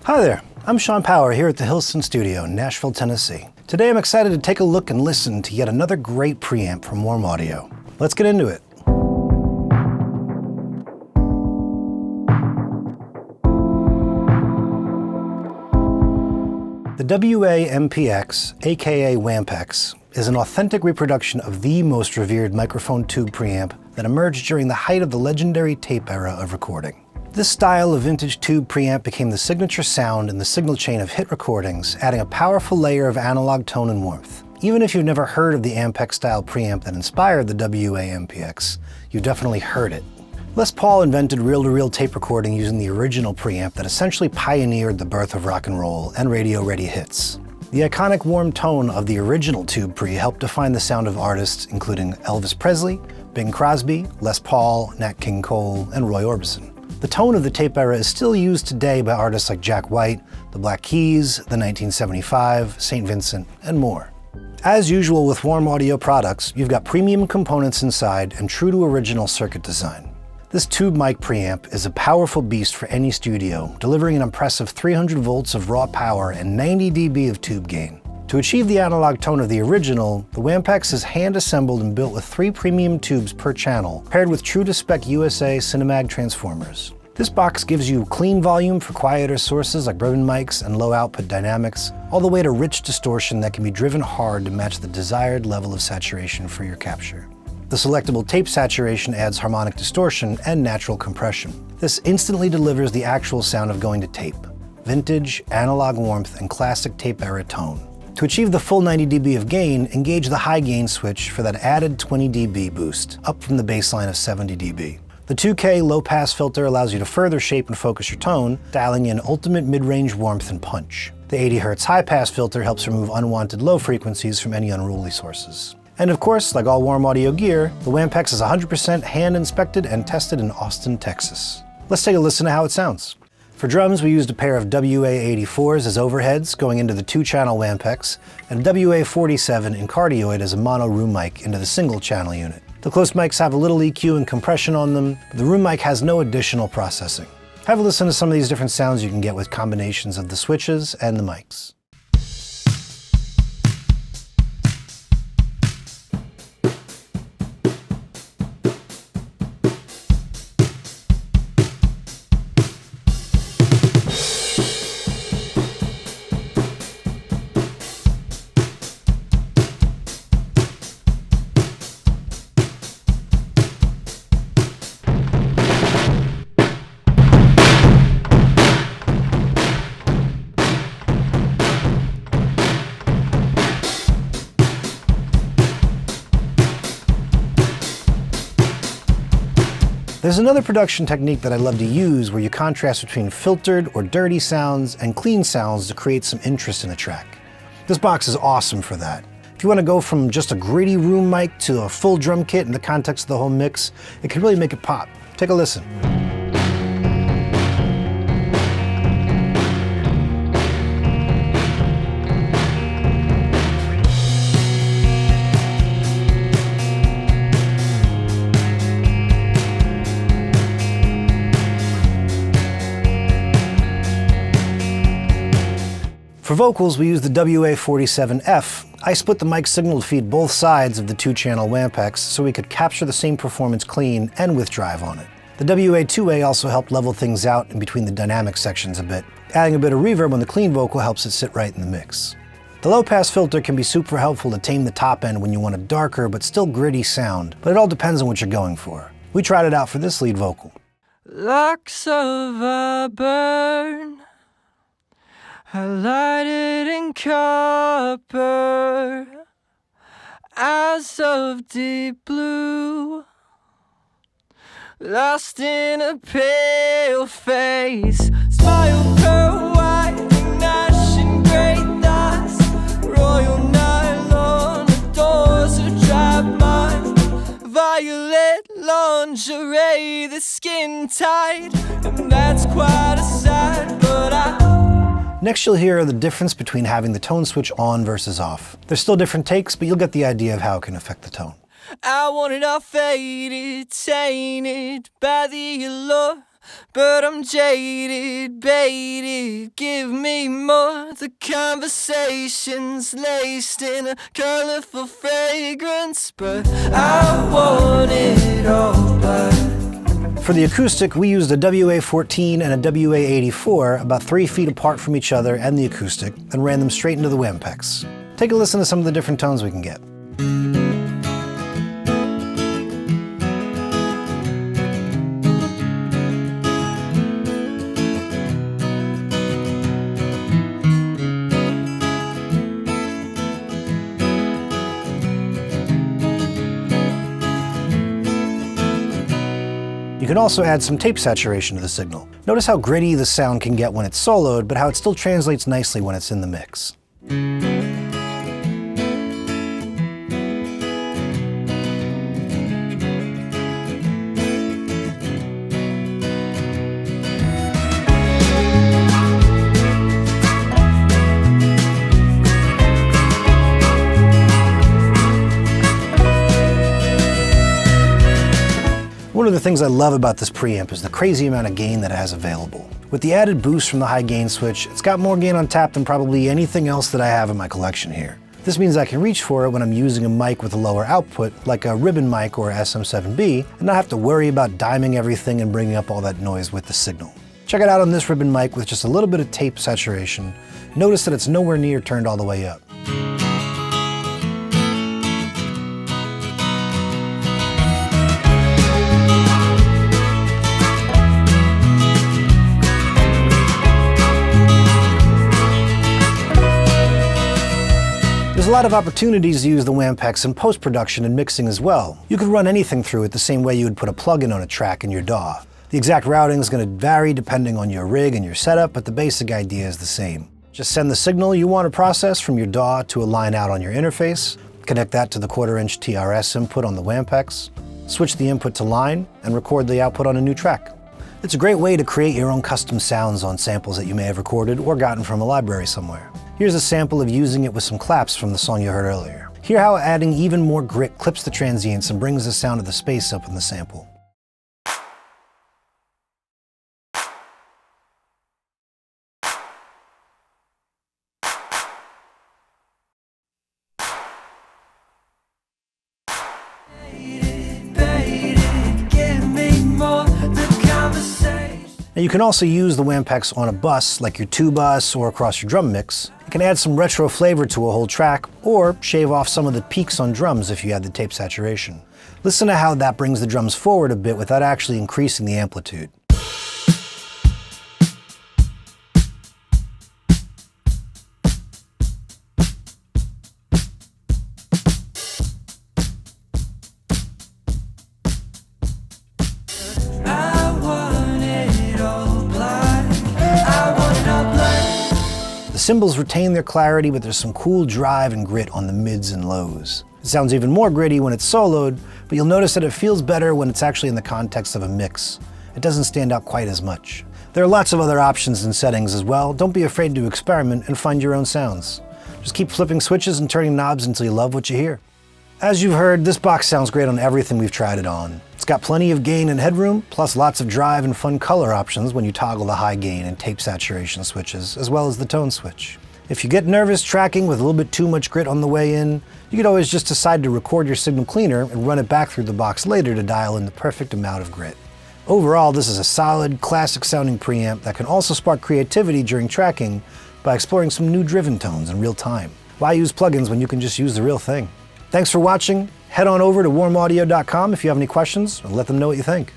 Hi there, I'm Sean Power here at the Hillston Studio in Nashville, Tennessee. Today I'm excited to take a look and listen to yet another great preamp from WAMPX. Let's get into it. The WA-MPX, aka WAMPX, is an authentic reproduction of the most revered microphone tube preamp that emerged during the height of the legendary tape era of recording. This style of vintage tube preamp became the signature sound in the signal chain of hit recordings, adding a powerful layer of analog tone and warmth. Even if you've never heard of the Ampex style preamp that inspired the WA-MPX, you've definitely heard it. Les Paul invented reel-to-reel tape recording using the original preamp that essentially pioneered the birth of rock and roll and radio-ready hits. The iconic warm tone of the original tube pre helped define the sound of artists including Elvis Presley, Bing Crosby, Les Paul, Nat King Cole, and Roy Orbison. The tone of the tape era is still used today by artists like Jack White, the Black Keys, the 1975, St. Vincent, and more. As usual with WAMPX products, you've got premium components inside and true to original circuit design. This tube mic preamp is a powerful beast for any studio, delivering an impressive 300 volts of raw power and 90 dB of tube gain. To achieve the analog tone of the original, the WAMPX is hand-assembled and built with 3 premium tubes per channel, paired with true-to-spec USA Cinemag transformers. This box gives you clean volume for quieter sources like ribbon mics and low-output dynamics, all the way to rich distortion that can be driven hard to match the desired level of saturation for your capture. The selectable tape saturation adds harmonic distortion and natural compression. This instantly delivers the actual sound of going to tape: vintage, analog warmth, and classic tape-era tone. To achieve the full 90 dB of gain, engage the high gain switch for that added 20 dB boost, up from the baseline of 70 dB. The 2K low-pass filter allows you to further shape and focus your tone, dialing in ultimate mid-range warmth and punch. The 80 Hz high-pass filter helps remove unwanted low frequencies from any unruly sources. And of course, like all WAMPX gear, the WAMPX is 100% hand-inspected and tested in Austin, Texas. Let's take a listen to how it sounds. For drums, we used a pair of WA-84s as overheads going into the 2-channel WAMPX, and WA-47 in cardioid as a mono room mic into the single-channel unit. The close mics have a little EQ and compression on them, but the room mic has no additional processing. Have a listen to some of these different sounds you can get with combinations of the switches and the mics. There's another production technique that I love to use where you contrast between filtered or dirty sounds and clean sounds to create some interest in a track. This box is awesome for that. If you want to go from just a gritty room mic to a full drum kit in the context of the whole mix, it can really make it pop. Take a listen. For vocals, we use the WA-47F. I split the mic signal to feed both sides of the 2-channel WAMPX so we could capture the same performance clean and with drive on it. The WA-2A also helped level things out in between the dynamic sections a bit. Adding a bit of reverb on the clean vocal helps it sit right in the mix. The low-pass filter can be super helpful to tame the top end when you want a darker but still gritty sound, but it all depends on what you're going for. We tried it out for this lead vocal. Locks of a burn, highlighted in copper, eyes of deep blue, lost in a pale face, smile pearl white, gnashing great thighs, royal nylon adores her trap mind, violet lingerie, the skin tight, and that's quite a sight, but Next you'll hear the difference between having the tone switch on versus off. There's still different takes, but you'll get the idea of how it can affect the tone. I want it all faded, tainted by the allure but I'm jaded, baited. Give me more. The conversations laced in a colorful fragrance, but I want it all back. For the acoustic, we used a WA-14 and a WA-84 about 3 feet apart from each other and the acoustic, and ran them straight into the WAMPX. Take a listen to some of the different tones we can get. You can also add some tape saturation to the signal. Notice how gritty the sound can get when it's soloed, but how it still translates nicely when it's in the mix. One of the things I love about this preamp is the crazy amount of gain that it has available. With the added boost from the high gain switch, it's got more gain on tap than probably anything else that I have in my collection here. This means I can reach for it when I'm using a mic with a lower output, like a ribbon mic or a SM7B, and not have to worry about diming everything and bringing up all that noise with the signal. Check it out on this ribbon mic with just a little bit of tape saturation. Notice that it's nowhere near turned all the way up. There's a lot of opportunities to use the WAMPX in post-production and mixing as well. You could run anything through it the same way you would put a plugin on a track in your DAW. The exact routing is going to vary depending on your rig and your setup, but the basic idea is the same. Just send the signal you want to process from your DAW to a line out on your interface, connect that to the 1/4-inch TRS input on the WAMPX, switch the input to line, and record the output on a new track. It's a great way to create your own custom sounds on samples that you may have recorded or gotten from a library somewhere. Here's a sample of using it with some claps from the song you heard earlier. Hear how adding even more grit clips the transients and brings the sound of the space up in the sample. Now you can also use the WAMPX on a bus, like your 2-bus or across your drum mix. It can add some retro flavor to a whole track, or shave off some of the peaks on drums if you add the tape saturation. Listen to how that brings the drums forward a bit without actually increasing the amplitude. The cymbals retain their clarity, but there's some cool drive and grit on the mids and lows. It sounds even more gritty when it's soloed, but you'll notice that it feels better when it's actually in the context of a mix. It doesn't stand out quite as much. There are lots of other options and settings as well. Don't be afraid to experiment and find your own sounds. Just keep flipping switches and turning knobs until you love what you hear. As you've heard, this box sounds great on everything we've tried it on. It's got plenty of gain and headroom, plus lots of drive and fun color options when you toggle the high gain and tape saturation switches, as well as the tone switch. If you get nervous tracking with a little bit too much grit on the way in, you could always just decide to record your signal cleaner and run it back through the box later to dial in the perfect amount of grit. Overall, this is a solid, classic sounding preamp that can also spark creativity during tracking by exploring some new driven tones in real time. Why use plugins when you can just use the real thing? Thanks for watching. Head on over to warmaudio.com if you have any questions, and let them know what you think.